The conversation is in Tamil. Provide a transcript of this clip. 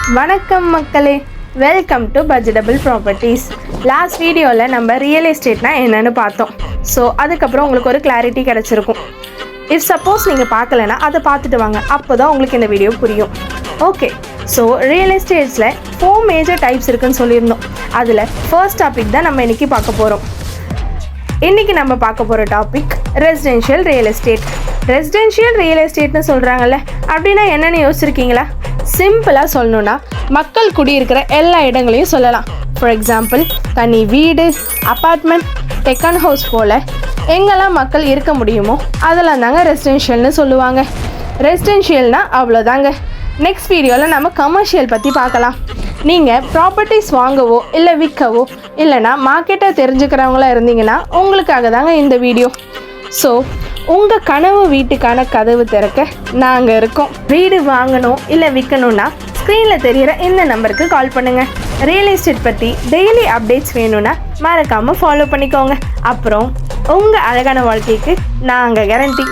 வணக்கம் மக்களே, welcome to budgetable properties. Last வீடியோவில் நம்ம ரியல் எஸ்டேட்னா என்னென்னு பார்த்தோம். ஸோ அதுக்கப்புறம் உங்களுக்கு ஒரு கிளாரிட்டி கிடச்சிருக்கும். இஃப் சப்போஸ் நீங்கள் பார்க்கலன்னா அதை பார்த்துட்டு வாங்க, அப்போ தான் உங்களுக்கு இந்த வீடியோ புரியும். ஓகே, ஸோ ரியல் எஸ்டேட்ஸில் 4 மேஜர் டைப்ஸ் இருக்குதுன்னு சொல்லியிருந்தோம். அதில் ஃபர்ஸ்ட் டாபிக் தான் நம்ம இன்றைக்கி பார்க்க போகிறோம். இன்றைக்கி நம்ம பார்க்க போகிற topic residential real estate. Residential real எஸ்டேட்னு சொல்கிறாங்கல்ல, அப்படின்னா என்னென்னு யோசிச்சிருக்கீங்களா? சிம்பிளாக சொல்லணுன்னா மக்கள் குடியிருக்கிற எல்லா இடங்களையும் சொல்லலாம். ஃபார் எக்ஸாம்பிள், தனி வீடு, அப்பார்ட்மெண்ட், டெக்கன் ஹவுஸ் போல் எங்கெல்லாம் மக்கள் இருக்க முடியுமோ அதெல்லாம் தாங்க ரெசிடென்ஷியல்னு சொல்லுவாங்க. ரெசிடென்ஷியல்னால் அவ்வளோதாங்க. நெக்ஸ்ட் வீடியோவில் நம்ம கமர்ஷியல் பற்றி பார்க்கலாம். நீங்கள் ப்ராப்பர்ட்டிஸ் வாங்கவோ இல்லை விற்கவோ இல்லைனா மார்க்கெட்டை தெரிஞ்சுக்கிறவங்களா இருந்தீங்கன்னா உங்களுக்காக தாங்க இந்த வீடியோ. ஸோ உங்கள் கனவு வீட்டுக்கான கதவு திறக்க நாங்கள் இருக்கோம். வீடு வாங்கணும் இல்லை விற்கணுன்னா ஸ்க்ரீனில் தெரிகிற இந்த நம்பருக்கு கால் பண்ணுங்கள். ரியல் எஸ்டேட் பற்றி டெய்லி அப்டேட்ஸ் வேணும்னா மறக்காமல் ஃபாலோ பண்ணிக்கோங்க. அப்புறம் உங்கள் அழகான வாழ்க்கைக்கு நாங்கள் கேரண்டி.